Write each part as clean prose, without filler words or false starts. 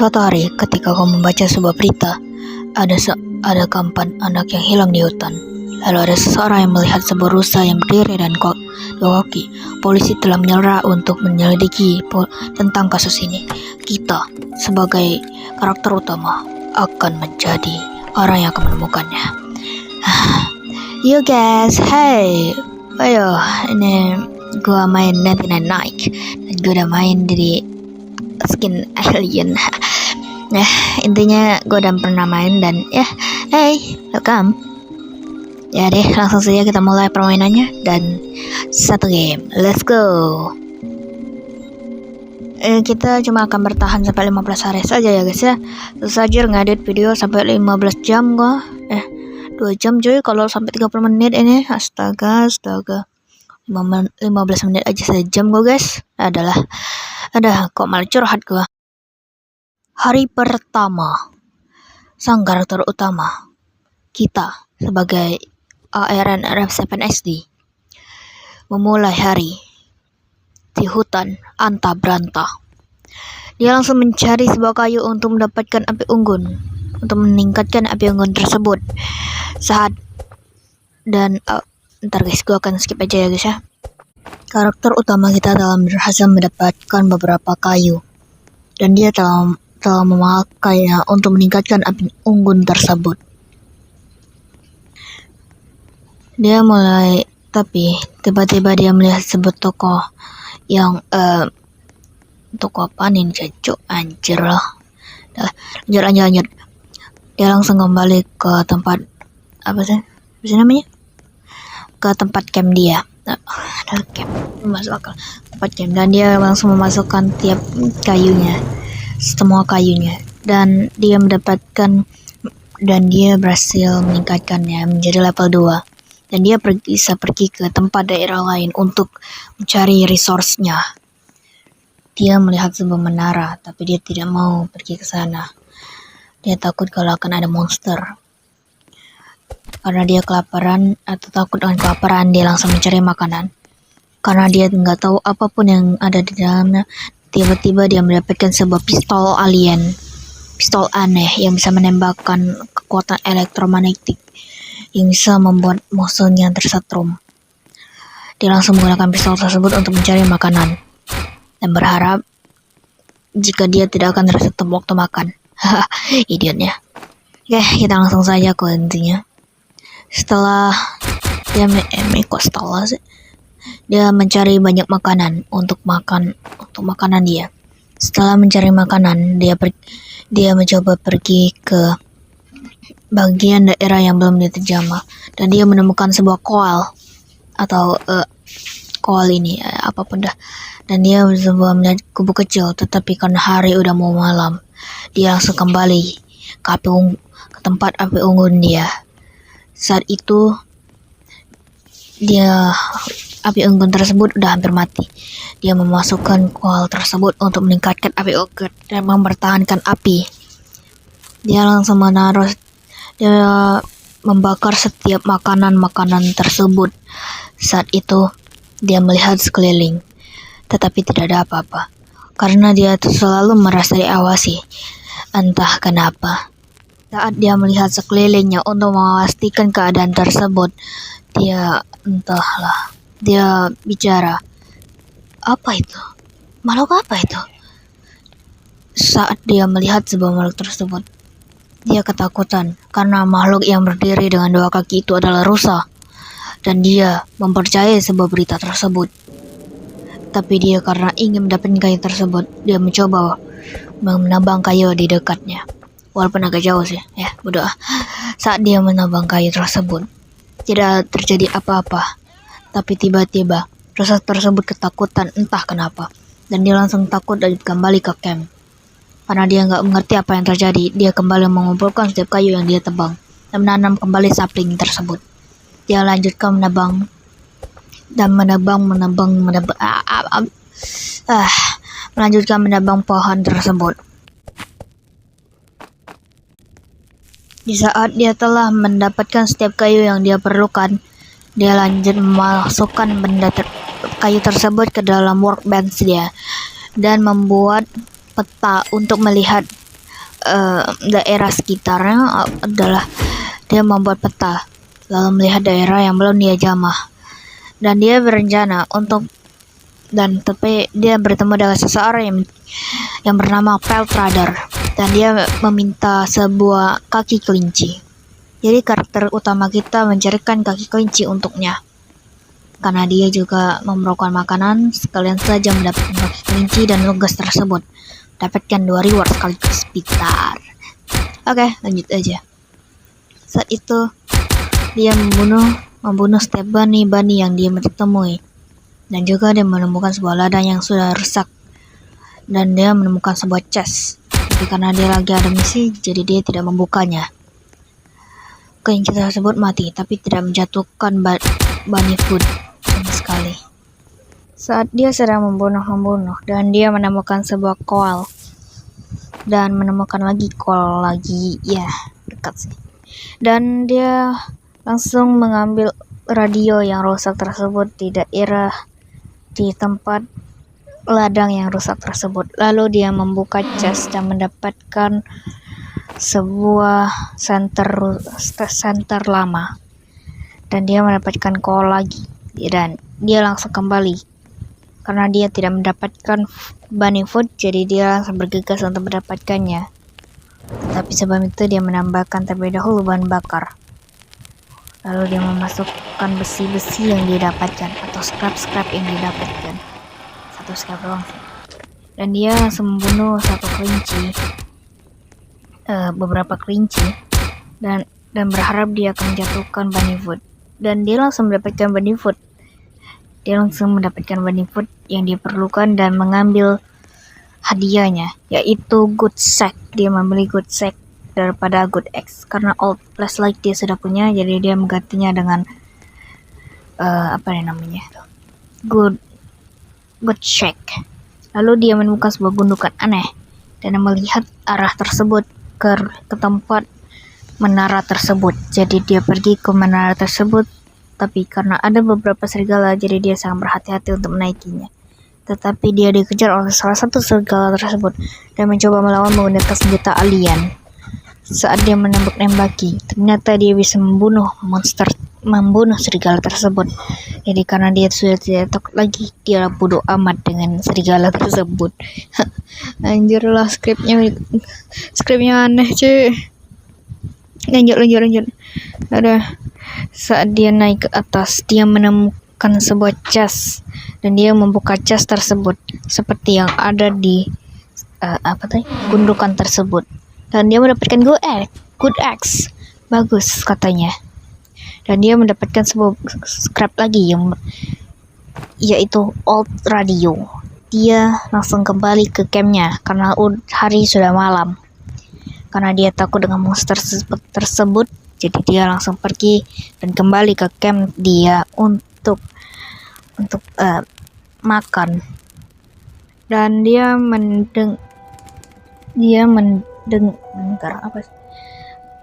Suatu hari, ketika kau membaca sebuah berita, ada keempat anak yang hilang di hutan. Lalu ada seseorang yang melihat sebuah rusa yang berdiri dan dua kaki. Polisi telah menyerah untuk menyelidiki tentang kasus ini. Kita, sebagai karakter utama, akan menjadi orang yang akan menemukannya. You guys, hey, ayo, ini gua main 99 Nike dan gua udah main dari skin alien. Nah, intinya gue udah pernah main dan ya, hey, welcome. Ya deh, langsung saja kita mulai permainannya dan satu game, let's go. Kita cuma akan bertahan sampai 15 hari saja ya guys ya. Terus aja ngedit video sampai 15 jam gua. 2 jam cuy kalau sampai 30 menit ini. Astaga. 15 menit aja sejam gua guys. Ada kok malah curhat gua. Hari pertama, sang karakter utama, kita sebagai ARNRF7SD, memulai hari di hutan anta beranta. Dia langsung mencari sebuah kayu untuk mendapatkan api unggun, untuk meningkatkan api unggun tersebut. Ntar guys, gua akan skip aja ya guys ya. Karakter utama kita telah berhasil mendapatkan beberapa kayu, dan dia telah memakainya untuk meningkatkan api unggun tersebut. Tapi tiba-tiba dia melihat sebuah toko yang toko apa nih jancuk, anjir lah. Lanjut. Dia langsung kembali ke tempat apa namanya? Ke tempat camp dia. Masuk akal. Tempat camp, dan dia langsung memasukkan semua kayunya, dan dia berhasil meningkatkannya menjadi level 2, dan dia bisa pergi ke tempat daerah lain untuk mencari resource-nya. Dia melihat sebuah menara, tapi dia tidak mau pergi ke sana. Dia takut kalau akan ada monster. Karena dia kelaparan atau takut dengan kelaparan, dia langsung mencari makanan. Karena dia nggak tahu apapun yang ada di dalamnya. Tiba-tiba dia mendapatkan sebuah pistol aneh yang bisa menembakkan kekuatan elektromagnetik yang bisa membuat musuhnya tersetrum. Dia langsung menggunakan pistol tersebut untuk mencari makanan dan berharap jika dia tidak akan tersetrum waktu makan. Idiotnya. Oke, kita langsung saja ke intinya. Setelah dia mencari banyak makanan untuk makanan dia. Setelah mencari makanan, dia mencoba pergi ke bagian daerah yang belum diterjamah, dan dia menemukan sebuah koal atau koal ini apapun dah, dan dia mencoba melihat kubu kecil, tetapi karena hari udah mau malam, dia langsung kembali ke tempat api unggun dia. Saat itu api unggun tersebut udah hampir mati. Dia memasukkan koal tersebut untuk meningkatkan api unggun dan mempertahankan api. Dia langsung membakar setiap makanan tersebut. Saat itu dia melihat sekeliling, tetapi tidak ada apa-apa, karena dia selalu merasa diawasi. Entah kenapa, saat dia melihat sekelilingnya untuk memastikan keadaan tersebut, dia bicara, apa itu? Makhluk apa itu? Saat dia melihat sebuah makhluk tersebut, dia ketakutan karena makhluk yang berdiri dengan 2 kaki itu adalah rusa, dan dia mempercayai sebuah berita tersebut. Tapi dia karena ingin mendapatkan kayu tersebut, dia mencoba menambang kayu di dekatnya, walaupun agak jauh sih ya, bodoh. Saat dia menambang kayu tersebut, tidak terjadi apa-apa. Tapi tiba-tiba rusa tersebut ketakutan entah kenapa, dan dia langsung takut dan kembali ke camp. Karena dia nggak mengerti apa yang terjadi, dia kembali mengumpulkan setiap kayu yang dia tebang dan menanam kembali sapling tersebut. Dia lanjutkan melanjutkan menebang pohon tersebut. Di saat dia telah mendapatkan setiap kayu yang dia perlukan, dia lanjut memasukkan kayu tersebut ke dalam workbench dia dan membuat peta untuk melihat daerah sekitarnya adalah dia membuat peta, lalu melihat daerah yang belum dia jamah, dan dia berencana tapi dia bertemu dengan seseorang yang bernama Peltrader, dan dia meminta sebuah kaki kelinci. Jadi karakter utama kita mencarikan kaki kelinci untuknya, karena dia juga memerlukan makanan. Sekalian saja mendapatkan kaki kelinci dan tugas tersebut dapatkan 2 reward sekaligus pintar. Oke, lanjut aja. Saat itu dia membunuh setiap bunny yang dia temui, dan juga dia menemukan sebuah ladang yang sudah rusak, dan dia menemukan sebuah chest. Tapi karena dia lagi ada misi, jadi dia tidak membukanya. Kelinci tersebut mati, tapi tidak menjatuhkan bunny food sama sekali. Saat dia sedang membunuh, dan dia menemukan sebuah coal, dan menemukan lagi coal lagi, ya dekat sih. Dan dia langsung mengambil radio yang rusak tersebut di tempat ladang yang rusak tersebut. Lalu dia membuka chest dan mendapatkan sebuah center lama, dan dia mendapatkan coal lagi, dan dia langsung kembali. Karena dia tidak mendapatkan bunny food, jadi dia langsung bergegas untuk mendapatkannya. Tapi sebelum itu dia menambahkan terlebih dahulu bahan bakar. Lalu dia memasukkan besi-besi yang dia dapatkan, atau scrap yang dia dapatkan. 1 scrap doang sih. Dan dia langsung membunuh beberapa kelinci, dan berharap dia akan menjatuhkan bunny food. Dan dia langsung mendapatkan bunny food. Yang dia perlukan dan mengambil hadiahnya, yaitu good sack. Dia membeli good sack daripada good eggs, karena old flashlight dia sudah punya, jadi dia menggantinya dengan good sack. Lalu dia menemukan sebuah gundukan aneh dan melihat arah tersebut ke tempat menara tersebut. Jadi dia pergi ke menara tersebut, tapi karena ada beberapa serigala, jadi dia sangat berhati-hati untuk menaikinya. Tetapi dia dikejar oleh salah satu serigala tersebut dan mencoba melawan menggunakan senjata alien. Saat dia menembak-nembaki, ternyata dia bisa membunuh serigala tersebut. Jadi karena dia sudah tidak takut lagi, dia bodoh amat dengan serigala tersebut. Anjir lah, skripnya aneh cuy. Lanjut. Saat dia naik ke atas, dia menemukan sebuah chest, dan dia membuka chest tersebut seperti yang ada di gundukan tersebut, dan dia mendapatkan good eggs, bagus katanya. Dan dia mendapatkan sebuah scrap lagi yaitu old radio. Dia langsung kembali ke campnya karena hari sudah malam. Karena dia takut dengan monster tersebut, jadi dia langsung pergi dan kembali ke camp dia untuk makan. Dan dia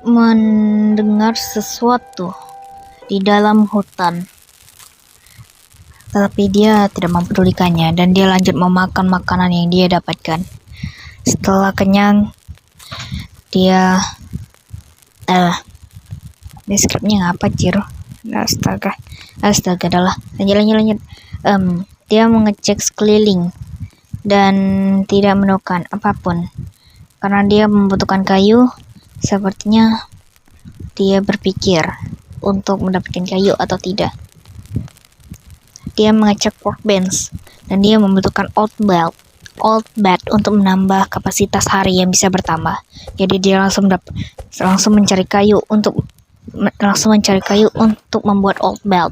mendengar sesuatu di dalam hutan. Tetapi dia tidak mempedulikannya, dan dia lanjut memakan makanan yang dia dapatkan. Setelah kenyang, dia ini skripnya ngapa cir? Astaga adalah lanjut. Dia mengecek sekeliling dan tidak menemukan apapun. Karena dia membutuhkan kayu, sepertinya dia berpikir untuk mendapatkan kayu atau tidak. Dia mengecek workbench dan dia membutuhkan old bed untuk menambah kapasitas hari yang bisa bertambah. Jadi dia langsung mencari kayu untuk membuat old bed.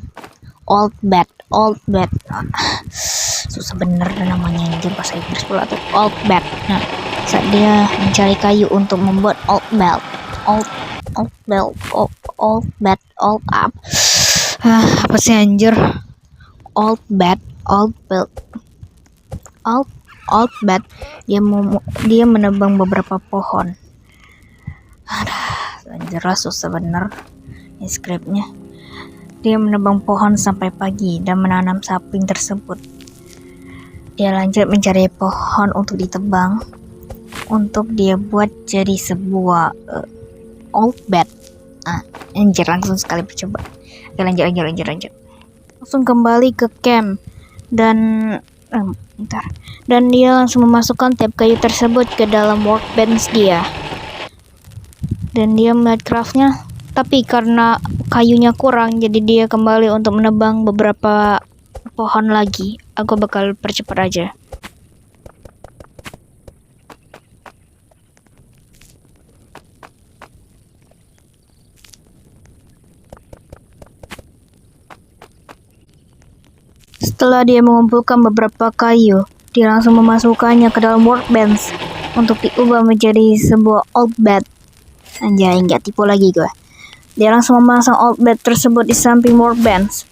Susah bener namanya, anjir bahasa Inggris pula tuh, old bed. Nah, saat dia mencari kayu untuk membuat old bed, apa sih anjir? Old bed. Dia menebang beberapa pohon. Anjir lah, susah bener ini skripnya. Dia menebang pohon sampai pagi dan menanam sapling tersebut. Dia lanjut mencari pohon untuk ditebang, untuk dia buat jadi sebuah old bed. Anjir, langsung sekali percoba. Oke, lanjut. Langsung kembali ke camp dan dan dia langsung memasukkan tab kayu tersebut ke dalam workbench dia. Dan dia melihat craftnya, tapi karena kayunya kurang, jadi dia kembali untuk menebang beberapa pohon lagi. Aku bakal percepat aja. Setelah dia mengumpulkan beberapa kayu, dia langsung memasukkannya ke dalam workbench untuk diubah menjadi sebuah old bed. Anjay, nggak tipu lagi gue. Dia langsung memasang old bed tersebut di samping workbench.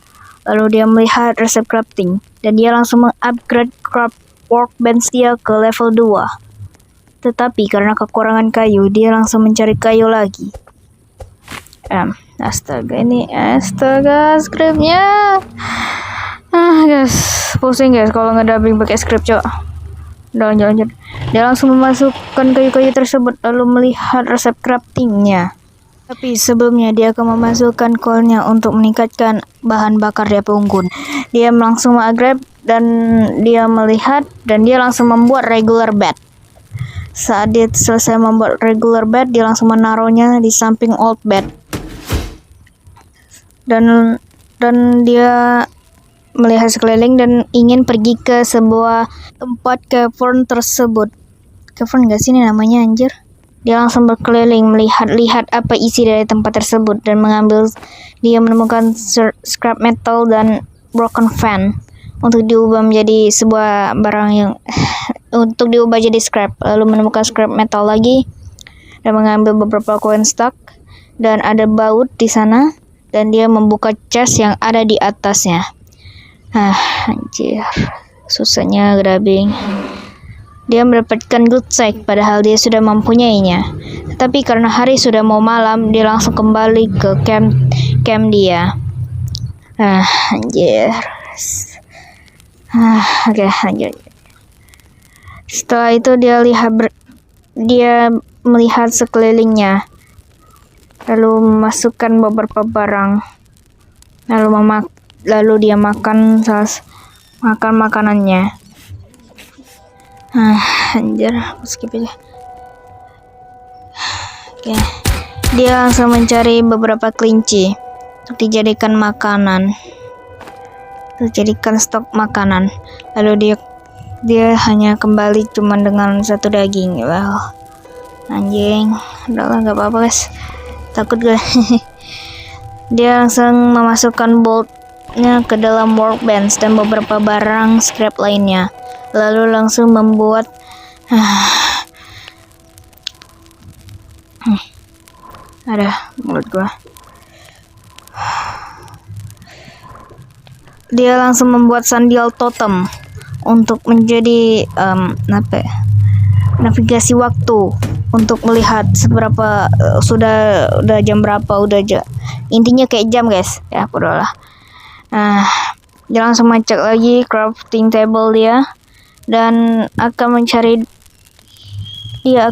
Lalu dia melihat resep crafting dan dia langsung mengupgrade craft workbench dia ke level 2. Tetapi karena kekurangan kayu, dia langsung mencari kayu lagi. Astaga, skripnya. Guys, pusing guys kalau ngedubbing pakai skrip, cok. Lanjut. Dia langsung memasukkan kayu-kayu tersebut lalu melihat resep craftingnya. Tapi sebelumnya dia akan memasukkan coalnya untuk meningkatkan bahan bakar dia unggun. Dia langsung mengupgrade dan dia melihat dan dia langsung membuat regular bed. Saat dia selesai membuat regular bed, dia langsung menaruhnya di samping old bed. Dan dia melihat sekeliling dan ingin pergi ke sebuah tempat cavern tersebut. Cavern gak sih ini namanya, anjir? Dia langsung berkeliling melihat apa isi dari tempat tersebut dan dia menemukan scrap metal dan broken fan untuk diubah menjadi sebuah barang yang untuk diubah jadi scrap. Lalu menemukan scrap metal lagi dan mengambil beberapa coin stock dan ada baut di sana dan dia membuka chest yang ada di atasnya. Anjir, susahnya grabbing. Dia mendapatkan good sack padahal dia sudah mempunyainya. Tetapi karena hari sudah mau malam, dia langsung kembali ke camp dia. Anjir. Oke, lanjut. Setelah itu dia melihat sekelilingnya. Lalu memasukkan beberapa barang. Lalu dia makan makanannya. Anjir, skip aja. Oke. Dia langsung mencari beberapa kelinci untuk dijadikan makanan. Untuk dijadikan stok makanan. Lalu dia hanya kembali cuma dengan satu daging. Well, anjing. Udahlah, nggak apa-apa guys. Takut gue. Dia langsung memasukkan boltnya ke dalam workbench dan beberapa barang scrap lainnya. Lalu langsung membuat ada mulut gua. Dia langsung membuat sandal totem untuk menjadi navigasi waktu untuk melihat seberapa sudah jam berapa, intinya kayak jam guys ya, bodohlah. Dia langsung ngecek lagi crafting table dia dan akan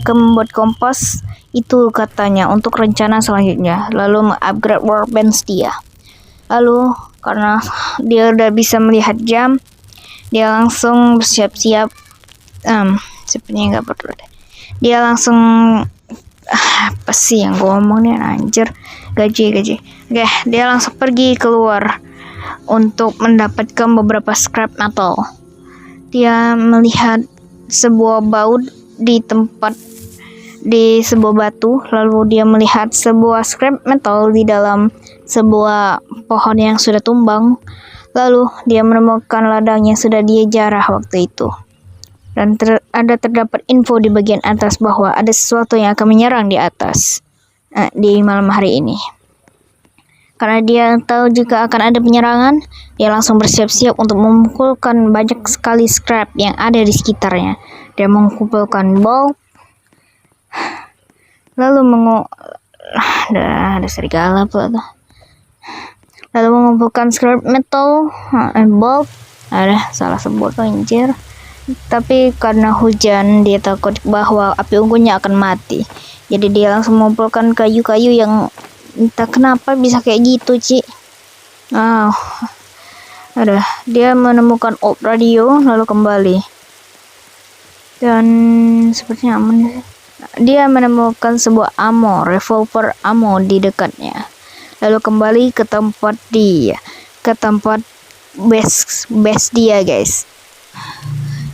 membuat kompas itu katanya untuk rencana selanjutnya, lalu mengupgrade workbench dia. Lalu karena dia udah bisa melihat jam, dia langsung bersiap-siap. Sepertinya nggak perlu deh. Dia langsung apa sih yang gue ngomong nih, anjir, gaji. Oke, dia langsung pergi keluar untuk mendapatkan beberapa scrap metal. Dia melihat sebuah baut di sebuah batu, lalu dia melihat sebuah scrap metal di dalam sebuah pohon yang sudah tumbang. Lalu dia menemukan ladang yang sudah dia jarah waktu itu. Dan terdapat info di bagian atas bahwa ada sesuatu yang akan menyerang di atas di malam hari ini. Karena dia tahu jika akan ada penyerangan, dia langsung bersiap-siap untuk mengumpulkan banyak sekali scrap yang ada di sekitarnya. Dia mengumpulkan bolt, lalu ada serigala pula tuh. Lalu mengumpulkan scrap metal, bolt, salah sebut anjir. Tapi karena hujan, dia takut bahwa api unggunnya akan mati. Jadi dia langsung mengumpulkan kayu-kayu yang entah kenapa bisa kayak gitu, Ci. Dia menemukan orb radio lalu kembali. Dan sepertinya aman. Dia menemukan sebuah revolver ammo di dekatnya. Lalu kembali ke tempat base dia, guys.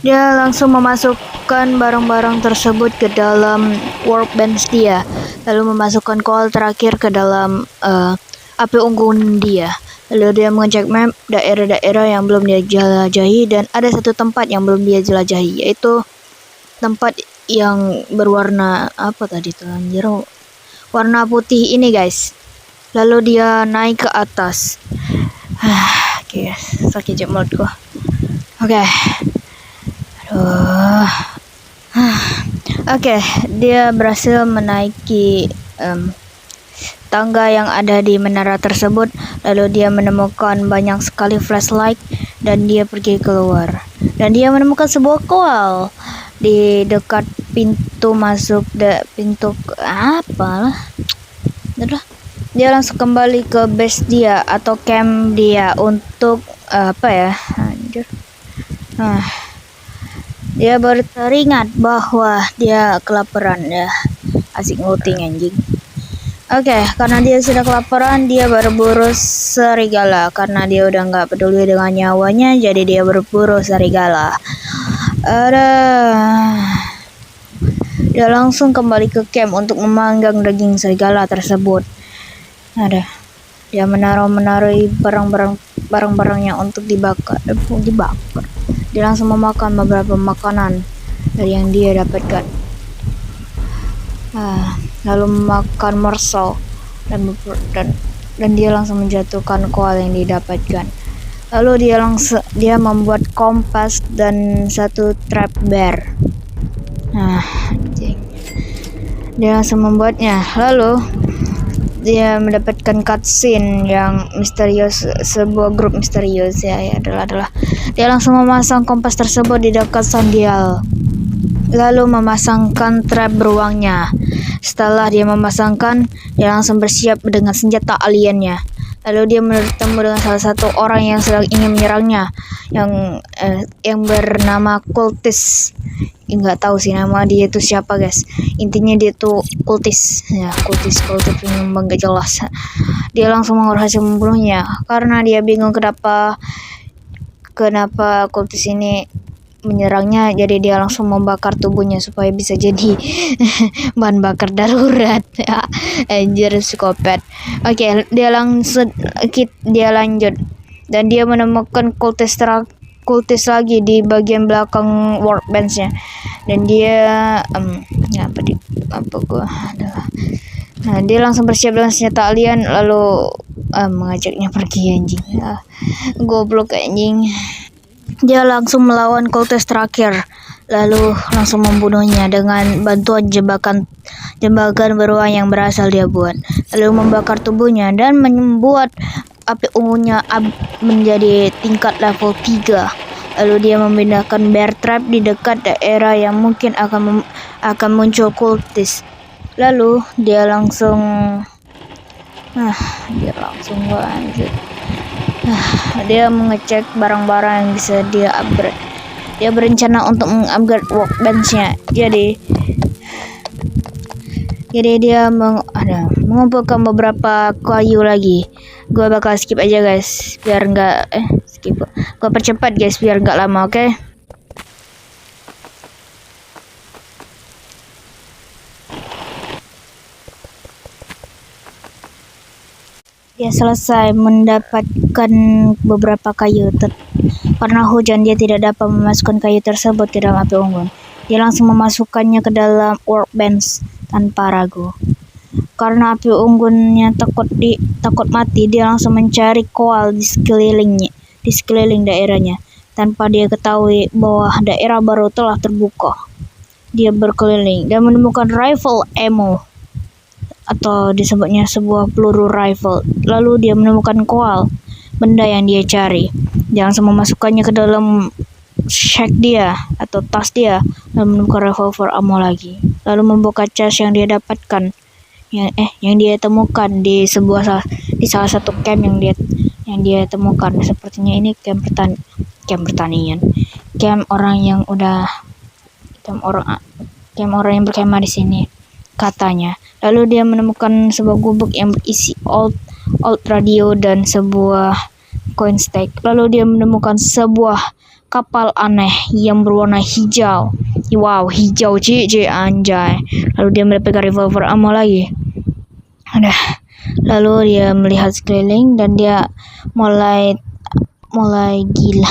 Dia langsung memasukkan barang-barang tersebut ke dalam workbench dia, lalu memasukkan koal terakhir ke dalam api unggun dia. Lalu dia mengecek map daerah-daerah yang belum dia jelajahi, dan ada satu tempat yang belum dia jelajahi, yaitu tempat yang berwarna apa tadi tuh, anjir, warna putih ini, guys. Lalu dia naik ke atas. Oke, sakit mulutku. Oke. Oke, dia berhasil menaiki tangga yang ada di menara tersebut. Lalu dia menemukan banyak sekali flashlight dan dia pergi keluar. Dan dia menemukan sebuah koal di dekat pintu masuk pintu apalah. Dia langsung kembali ke base dia atau camp dia untuk anjir. Dia baru teringat bahwa dia kelaparan ya. Asik nguting anjing. Oke, karena dia sudah kelaparan, dia berburu serigala. Karena dia udah nggak peduli dengan nyawanya, jadi dia berburu serigala. Dia langsung kembali ke camp untuk memanggang daging serigala tersebut. Dia menaruh barang-barangnya untuk dibakar. Dia langsung memakan beberapa makanan dari yang dia dapatkan. Lalu memakan morsel dan dia langsung menjatuhkan koal yang didapatkan. Lalu dia membuat kompas dan satu trap bear. Dia langsung membuatnya. Lalu dia mendapatkan cutscene yang misterius, sebuah grup misterius adalah dia langsung memasang kompas tersebut di dekat sandial, lalu memasangkan trap beruangnya. Setelah dia memasangkan, dia langsung bersiap dengan senjata aliennya. Lalu dia bertemu dengan salah satu orang yang sedang ingin menyerangnya, yang bernama kultis. Nggak tahu sih nama dia itu siapa, guys. Intinya dia tuh kultis yang nggak jelas. Dia langsung berhasil membunuhnya karena dia bingung kenapa kultis ini menyerangnya. Jadi dia langsung membakar tubuhnya supaya bisa jadi bahan bakar darurat. Anjir, psikopat. Oke, dia lanjut dan dia menemukan kultis lagi di bagian belakang workbench-nya, dan dia dia langsung bersiap dengan senjata alien lalu mengajaknya pergi, anjing. Goblok anjing. Dia langsung melawan kultis terakhir lalu langsung membunuhnya dengan bantuan jebakan beruang yang berasal dia buat, lalu membakar tubuhnya dan membuat api unggunnya menjadi tingkat level 3. Lalu dia memindahkan bear trap di dekat daerah yang mungkin akan muncul kultis. Lalu dia langsung lanjut. Dia mengecek barang-barang yang bisa dia upgrade. Dia berencana untuk mengupgrade workbench-nya. Jadi dia mengumpulkan beberapa kayu lagi. Gua bakal skip aja, guys, biar nggak skip. Gua percepat, guys, biar nggak lama, oke? Dia selesai mendapatkan beberapa kayu. Karena hujan, dia tidak dapat memasukkan kayu tersebut ke dalam api unggun. Dia langsung memasukkannya ke dalam workbench tanpa ragu. Karena api unggunnya takut mati, dia langsung mencari koal di sekeliling daerahnya. Tanpa dia ketahui bahwa daerah baru telah terbuka. Dia berkeliling dan menemukan rifle ammo, atau disebutnya sebuah peluru rifle. Lalu dia menemukan koal, benda yang dia cari. Dia langsung memasukkannya ke dalam check dia atau tas dia dan menemukan revolver ammo lagi. Lalu membuka chest yang dia dapatkan, yang dia temukan di salah satu camp yang dia temukan. Sepertinya ini camp pertanian, camp orang yang yang berkemah di sini katanya. Lalu dia menemukan sebuah gubuk yang berisi old radio dan sebuah coin stack. Lalu dia menemukan sebuah kapal aneh yang berwarna hijau. Wow, hijau cici anjay. Lalu dia mendapatkan revolver ammo lagi. Lalu dia melihat sekeliling dan dia mulai gila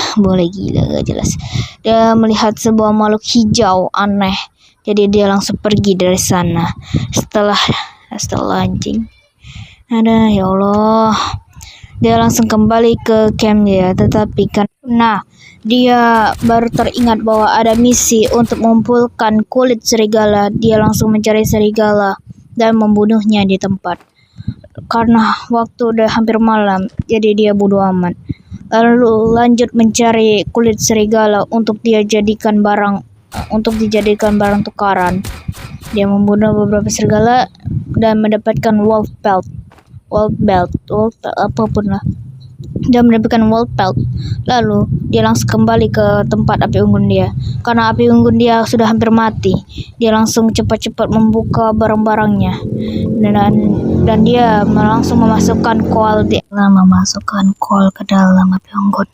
gak jelas. Dia melihat sebuah makhluk hijau aneh. Jadi dia langsung pergi dari sana. Setelah anjing. Ya Allah. Dia langsung kembali ke camp dia, tetapi dia baru teringat bahwa ada misi untuk mengumpulkan kulit serigala. Dia langsung mencari serigala dan membunuhnya di tempat. Karena waktu udah hampir malam, jadi dia bodo amat. Lalu lanjut mencari kulit serigala untuk dijadikan barang tukaran. Dia membunuh beberapa serigala dan mendapatkan wolf pelt apapun lah. Dia mendapatkan wolf pelt. Lalu dia langsung kembali ke tempat api unggun dia. Karena api unggun dia sudah hampir mati, dia langsung cepat-cepat membuka barang-barangnya dan dia langsung memasukkan koal ke dalam api unggun.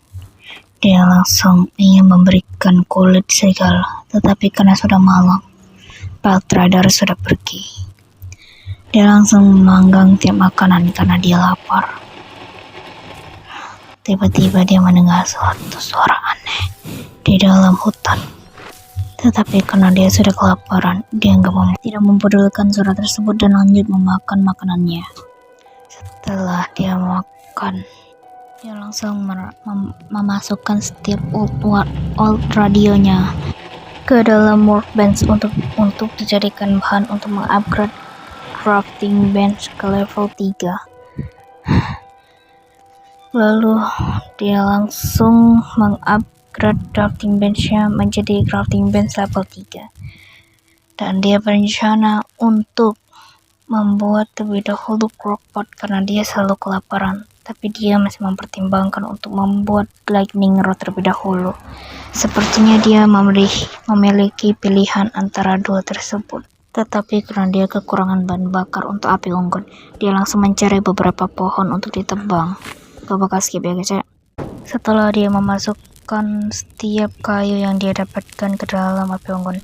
Dia langsung ingin memberikan kulit serigala, tetapi karena sudah malam, pelt rider sudah pergi. Dia langsung memanggang tiap makanan karena dia lapar. Tiba-tiba dia mendengar suatu suara aneh di dalam hutan. Tetapi karena dia sudah kelaparan, dia tidak mempedulikan suara tersebut dan lanjut memakan makanannya. Setelah dia makan, dia langsung memasukkan setiap old radionya ke dalam workbench untuk dijadikan bahan untuk mengupgrade crafting bench ke level 3. Lalu dia langsung mengupgrade crafting bench-nya menjadi crafting bench level 3. Dan dia berencana untuk membuat terlebih dahulu crockpot karena dia selalu kelaparan. Tapi dia masih mempertimbangkan untuk membuat lightning rod terlebih dahulu. Sepertinya dia memiliki pilihan antara dua tersebut. Tetapi karena dia kekurangan bahan bakar untuk api unggun, dia langsung mencari beberapa pohon untuk ditebang. Gak bakal skip ya guys ya. Setelah dia memasukkan setiap kayu yang dia dapatkan ke dalam api unggun,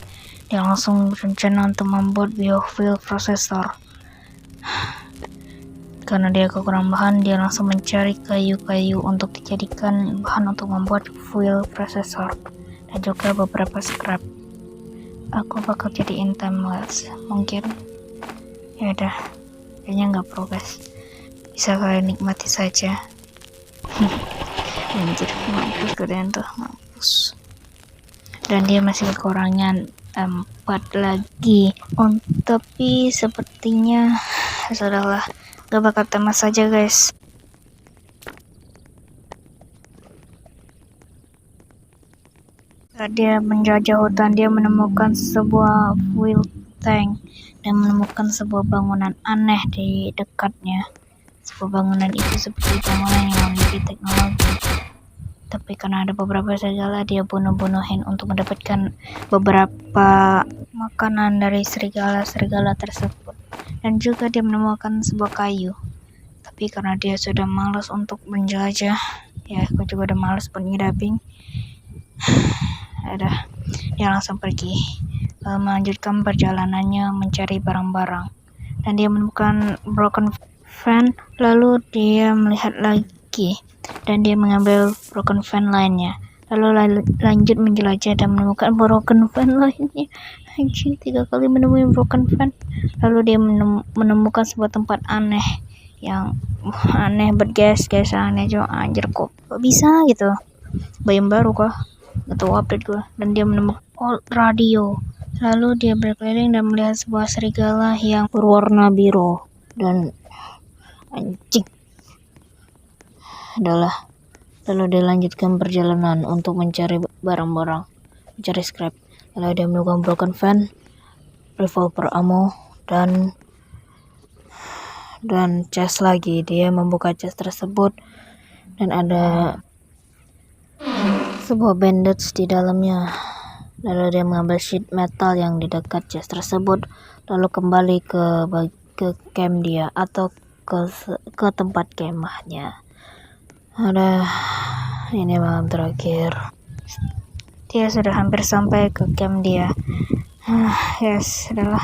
dia langsung berencana untuk membuat biofuel processor. Karena dia kekurangan bahan, dia langsung mencari kayu-kayu untuk dijadikan bahan untuk membuat fuel processor dan juga beberapa scrap. Aku bakal jadiin timelapse mungkin. Ya udah, kayaknya nggak perlu guys, bisa kalian nikmati saja. Anjir, mampus kalian tuh, mampus. Dan dia masih kekurangan 4 lagi. Tapi sepertinya sudahlah, gak bakal temas saja guys. Saat dia menjajah hutan, dia menemukan sebuah fuel tank dan menemukan sebuah bangunan aneh di dekatnya. Sebuah bangunan itu seperti bangunan yang memiliki teknologi. Tapi karena ada beberapa serigala, dia bunuhin untuk mendapatkan beberapa makanan dari serigala tersebut. Dan juga dia menemukan sebuah kayu. Tapi karena dia sudah malas untuk menjelajah, ya aku juga udah malas buat ngidaping. Udah, dia langsung pergi, melanjutkan perjalanannya mencari barang-barang. Dan dia menemukan broken fan. Lalu dia melihat lagi dan dia mengambil broken fan lainnya. Lalu lanjut menjelajah dan menemukan broken fan lainnya. Anjing, 3 kali menemui broken fan. Lalu dia menemukan sebuah tempat aneh yang aneh guys, aneh juga anjir, kok bisa gitu. Bayam baru kah? Atau update gue. Dan dia menemukan old radio. Lalu dia berkeliling dan melihat sebuah serigala yang berwarna biru. Dan anjing, adalah Lalu dia lanjutkan perjalanan untuk mencari barang-barang, mencari scrap. Lalu dia menemukan broken fan, revolver ammo, dan chest lagi. Dia membuka chest tersebut dan ada sebuah bandage di dalamnya. Lalu dia mengambil sheet metal yang di dekat chest tersebut, lalu kembali ke camp dia atau ke tempat kemahnya. Ini malam terakhir. Dia sudah hampir sampai ke camp dia. Yes, adalah.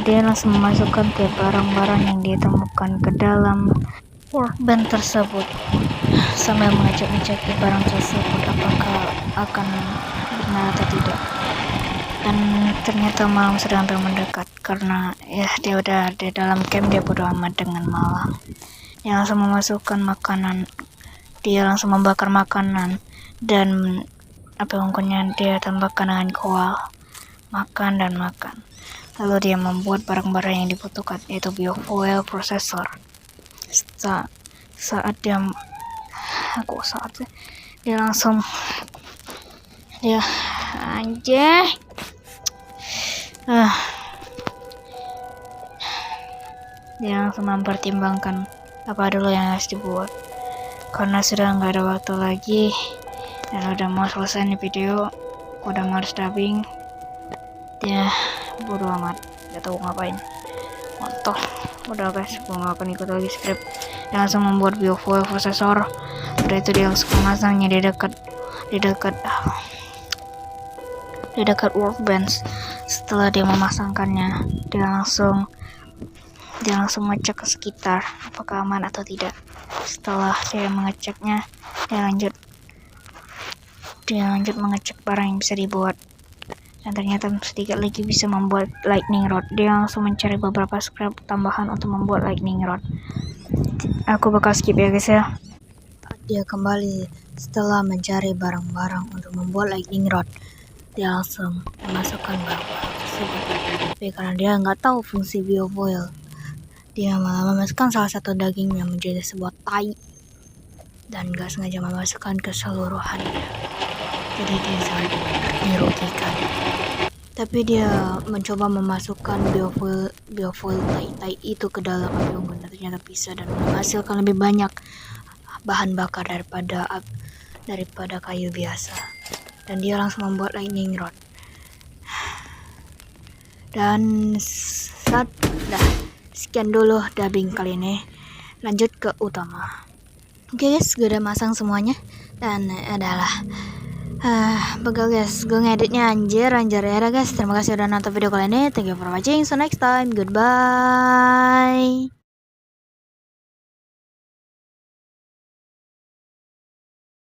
Dia langsung memasukkan ke barang-barang yang ditemukan ke dalam workbench tersebut sambil mengecek barang tersebut apakah akan benar atau tidak. Dan ternyata malam sedang mendekat karena dia udah di dalam camp. Dia bodo amat dengan malam. Dia langsung memasukkan makanan. Dia langsung membakar makanan dan unggunnya dia tambahkan dengan koal. Makan. Lalu dia membuat barang-barang yang dibutuhkan, yaitu biofuel processor. Saat dia langsung dia langsung mempertimbangkan apa dulu yang harus dibuat karena sudah nggak ada waktu lagi dan udah mau selesai nih video, udah males dubbing. Dia bodo amat, gak tahu ngapain. Montoh, udah guys, gue gak akan ikut lagi script. Dia langsung membuat biofuel processor. Udah itu dia langsung memasangnya di dekat workbench. Setelah dia memasangkannya, dia langsung ngecek ke sekitar apakah aman atau tidak. Setelah dia mengeceknya, dia lanjut mengecek barang yang bisa dibuat. Dan ternyata sedikit lagi bisa membuat lightning rod. Dia langsung mencari beberapa scrap tambahan untuk membuat lightning rod. Aku bakal skip ya guys ya. Dia kembali setelah mencari barang-barang untuk membuat lightning rod. Dia langsung memasukkan barang-barang tersebut. Tapi karena dia nggak tahu fungsi biofuel, dia malah memasukkan salah satu dagingnya menjadi sebuah tai dan nggak sengaja memasukkan keseluruhannya. Jadi dia sangat dirugikan. Tapi dia mencoba memasukkan biofuel tai itu ke dalam api unggun dan ternyata bisa dan menghasilkan lebih banyak bahan bakar daripada kayu biasa. Dan dia langsung membuat lightning rod. Dan sekian dulu dubbing kali ini. Lanjut ke utama. Oke guys, gue udah masang semuanya dan adalah begal guys, gue ngeditnya anjir ya guys. Terima kasih udah nonton video kali ini. Thank you for watching. So next time, goodbye.